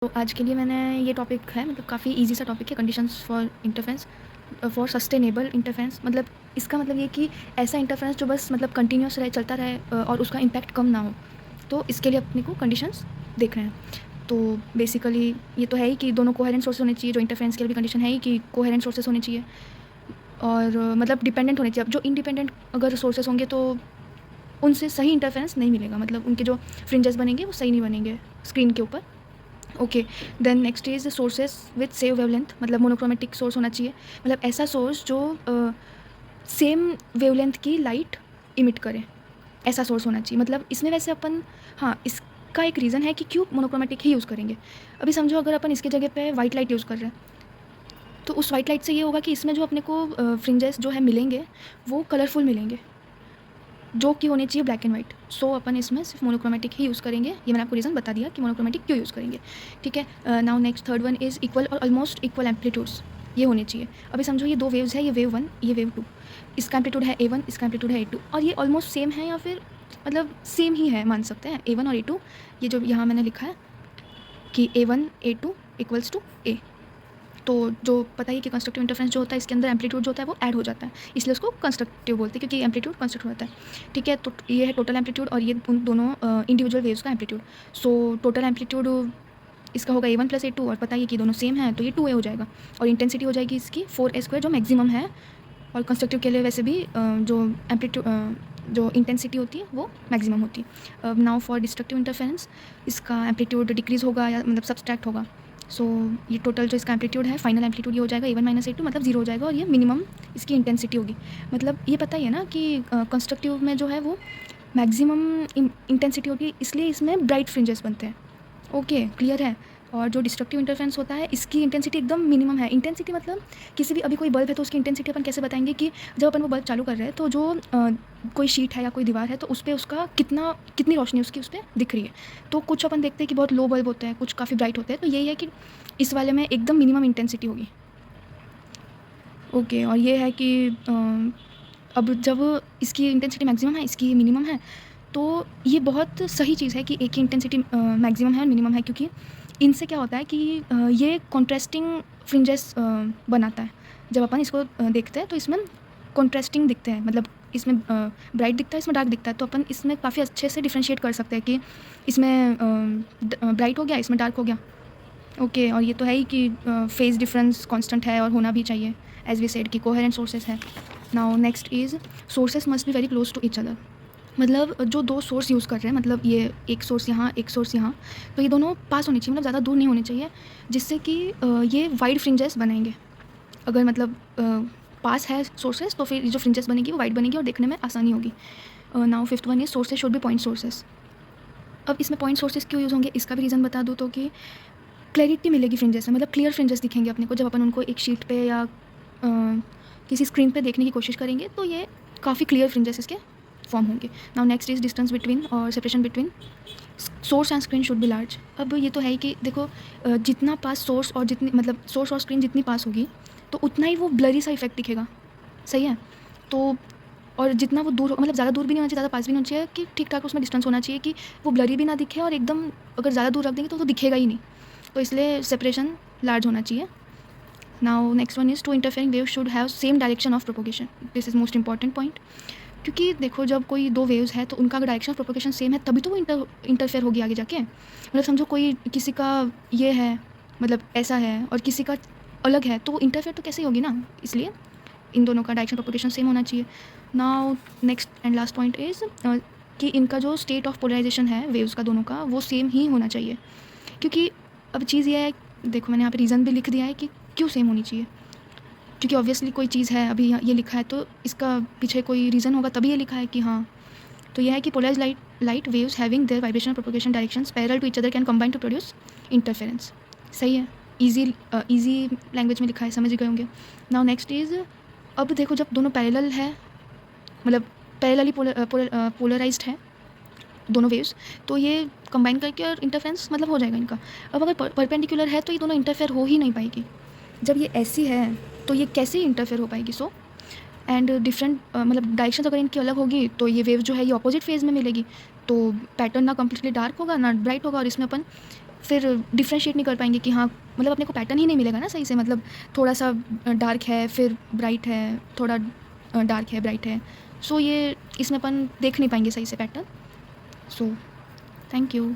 तो आज के लिए मैंने ये टॉपिक है मतलब काफ़ी इजी सा टॉपिक है conditions for interference for sustainable interference. मतलब इसका मतलब ये कि ऐसा इंटरफेरेंस जो बस मतलब कंटिन्यूस रहे, चलता रहे और उसका इम्पैक्ट कम ना हो। तो इसके लिए अपने को कंडीशंस देख रहे हैं। तो बेसिकली ये तो है ही कि दोनों कोहेरेंट सोर्सेस होने चाहिए। जो इंटरफेरेंस के लिए भी कंडीशन है ही कि कोहेरेंट सोर्सेस होने चाहिए और मतलब डिपेंडेंट होने चाहिए। अब जो इंडिपेंडेंट अगर सोर्सेस होंगे तो उनसे सही इंटरफेरेंस नहीं मिलेगा, मतलब उनके जो फ्रिंजेस बनेंगे वो सही नहीं बनेंगे स्क्रीन के ऊपर। Okay, then next is sources with same wavelength, मतलब मोनोक्रोमेटिक सोर्स होना चाहिए। मतलब ऐसा सोर्स जो सेम वेवलेंथ की लाइट इमिट करे, ऐसा सोर्स होना चाहिए। मतलब इसमें वैसे अपन, हाँ, इसका एक रीज़न है कि क्यों मोनोक्रोमेटिक ही यूज़ करेंगे। अभी समझो अगर अपन इसके जगह पे वाइट लाइट यूज़ कर रहे हैं तो उस वाइट लाइट से ये होगा कि इसमें जो अपने को फ्रिंजेस जो है मिलेंगे वो कलरफुल मिलेंगे, जो कि होने चाहिए ब्लैक एंड वाइट। सो अपन इसमें सिर्फ मोनोक्रोमेटिक ही यूज़ करेंगे। ये मैंने आपको रीज़न बता दिया कि मोनोक्रोमेटिक क्यों यूज़ करेंगे। ठीक है, now next third one is equal और ऑलमोस्ट इक्वल एम्पलीट्यूड्स, ये होने चाहिए। अभी समझो ये दो वेव्स है, ये वेव 1, ये वेव 2। इसका एम्पलीट्यूड है A1, इसका एम्पलीट्यूड है A2 और ये ऑलमोस्ट सेम है या फिर मतलब सेम ही है मान सकते हैं, A1 और A2। ये जो यहाँ मैंने लिखा है कि A1 A2 equals to A। तो जो पता ही कि कंस्ट्रक्टिव इंटरफेरेंस जो होता है इसके अंदर एम्पलीट्यूड जो होता है वो ऐड हो जाता है, इसलिए उसको कंस्ट्रक्टिव बोलते हैं क्योंकि एम्पलीट्यूड कंस्ट्रक्ट होता है। ठीक है, तो ये है टोटल एम्पलीट्यूड और ये उन दोनों इंडिविजुअल वेव्स का एम्पलीट्यूड। सो टोटल एम्पलीट्यूड इसका होगा A1 प्लस A2 और पता ही कि दोनों सेम है तो ये 2A हो जाएगा और इंटेंसिटी हो जाएगी इसकी 4A² जो मैक्सिमम है। और कंस्ट्रक्टिव के लिए वैसे भी जो एम्पलीट्यूड जो इंटेंसिटी होती है वो मैक्सिमम होती है। नाउ फॉर डिस्ट्रक्टिव इंटरफेरेंस इसका एम्पलीट्यूड डिक्रीज़ होगा या मतलब सब्सट्रैक्ट होगा। सो ये टोटल जो इसका एम्पलीट्यूड है, फाइनल एम्पलीट्यूड ये हो जाएगा A1 माइनस A2 मतलब 0 हो जाएगा और ये मिनिमम इसकी इंटेंसिटी होगी। मतलब ये पता ही है ना कि कंस्ट्रक्टिव में जो है वो मैक्सिमम इंटेंसिटी होगी, इसलिए इसमें ब्राइट फ्रिंजेस बनते हैं। ओके, क्लियर है। और जो डिस्ट्रक्टिव इंटरफेरेंस होता है इसकी इंटेंसिटी एकदम मिनिमम है। इंटेंसिटी मतलब किसी भी, अभी कोई बल्ब है तो उसकी इंटेंसिटी अपन कैसे बताएंगे कि जब अपन वो बल्ब चालू कर रहे हैं तो जो कोई शीट है या कोई दीवार है तो उस पर उसका कितनी रोशनी उसकी उस पर दिख रही है। तो कुछ अपन देखते हैं कि बहुत लो बल्ब होते हैं, कुछ काफ़ी ब्राइट होते हैं, तो यही है कि इस वाले में एकदम मिनिमम इंटेंसिटी होगी। ओके, और ये है कि अब जब इसकी इंटेंसिटी मैक्सिमम है, इसकी मिनिमम है, तो ये बहुत सही चीज़ है कि एक ही इंटेंसिटी मैक्सिमम है और मिनिमम है, क्योंकि इनसे क्या होता है कि ये कॉन्ट्रास्टिंग फ्रिंजेस बनाता है। जब अपन इसको देखते हैं तो इसमें कॉन्ट्रास्टिंग दिखते हैं, मतलब इसमें ब्राइट दिखता है, इसमें डार्क दिखता है, तो अपन इसमें काफ़ी अच्छे से डिफ्रेंशिएट कर सकते हैं कि इसमें ब्राइट हो गया, इसमें डार्क हो गया। ओके, और ये तो है ही कि फेज डिफरेंस कांस्टेंट है और होना भी चाहिए, एज वी सेड कि कोहेरेंट सोर्सेस है। Now next is sources must be very close to each other. मतलब जो दो सोर्स यूज़ कर रहे हैं, मतलब ये एक सोर्स यहाँ, एक सोर्स यहाँ, तो ये दोनों पास होने चाहिए, मतलब ज़्यादा दूर नहीं होने चाहिए, जिससे कि ये वाइड फ्रिंजेस बनाएंगे। अगर मतलब पास है सोर्सेस तो फिर जो फ्रिंजेस बनेगी वो वाइड बनेगी और देखने में आसानी होगी। Now fifth one is sources should be point sources. अब इसमें पॉइंट सोर्सेस क्यों यूज़ होंगे इसका भी रीज़न बता दूँ तो कि क्लैरिटी मिलेगी फ्रिंजेस में, मतलब क्लियर फ्रिंजेस दिखेंगे अपने को जब अपन उनको एक शीट पे या किसी स्क्रीन पे देखने की कोशिश करेंगे, तो ये काफ़ी क्लियर फ्रिंजेस इसके फॉर्म होंगे। Now next is distance between और separation between source and screen should be large. अब ये तो है ही कि देखो जितना पास सोर्स और जितनी मतलब सोर्स और स्क्रीन जितनी पास होगी तो उतना ही वो ब्लरी सा इफेक्ट दिखेगा, सही है। तो और जितना वो दूर, मतलब ज़्यादा दूर भी नहीं होना चाहिए, ज़्यादा पास भी नहीं होना चाहिए, कि ठीक ठाक उसमें डिस्टेंस होना चाहिए कि वो ब्लरी भी ना दिखे और एकदम अगर ज़्यादा दूर रख देंगे तो दिखेगा ही नहीं, तो इसलिए सेपरेशन लार्ज होना चाहिए। Now next one is two interfering wave should have same direction of propagation. This is most important point, क्योंकि देखो जब कोई दो वेव्स है तो उनका अगर डायरेक्शन ऑफ प्रोपोगेशन सेम है तभी तो वो इंटरफेयर होगी आगे जाके। मतलब समझो कोई किसी का ये है, मतलब ऐसा है और किसी का अलग है, तो वो इंटरफेयर तो कैसे ही होगी ना, इसलिए इन दोनों का डायरेक्शन प्रोपोगेशन सेम होना चाहिए। Now next and last point is कि इनका जो स्टेट ऑफ पोलराइजेशन है वेव्स का दोनों का वो सेम ही होना चाहिए, क्योंकि अब चीज़ ये है, देखो मैंने यहाँ पे रीज़न भी लिख दिया है कि क्यों सेम होनी चाहिए, क्योंकि ऑब्वियसली कोई चीज़ है, अभी ये लिखा है तो इसका पीछे कोई रीज़न होगा तभी ये लिखा है कि हाँ। तो यह है कि polarise light waves having their vibration propagation directions parallel to each other can combine to produce interference. सही है, इजी लैंग्वेज में लिखा है, समझ गए होंगे। नाउ नेक्स्ट इज़, अब देखो जब दोनों पैरेलल है, मतलब पैरेलली पोलराइज्ड है दोनों वेव्स, तो ये कंबाइन करके और इंटरफेरेंस मतलब हो जाएगा इनका। अब अगर परपेंडिकुलर है तो ये दोनों इंटरफेयर हो ही नहीं पाएगी। जब ये ऐसी है तो ये कैसे इंटरफेयर हो पाएगी। सो एंड डिफरेंट मतलब डायरेक्शन अगर इनकी अलग होगी तो ये वेव जो है ये ऑपोजिट फेज में मिलेगी, तो पैटर्न ना कम्प्लीटली डार्क होगा ना ब्राइट होगा, और इसमें अपन फिर डिफरेंशिएट नहीं कर पाएंगे कि हाँ, मतलब अपने को पैटर्न ही नहीं मिलेगा ना सही से, मतलब थोड़ा सा डार्क है फिर ब्राइट है, थोड़ा डार्क है ब्राइट है, सो ये इसमें अपन देख नहीं पाएंगे सही से पैटर्न। So thank you.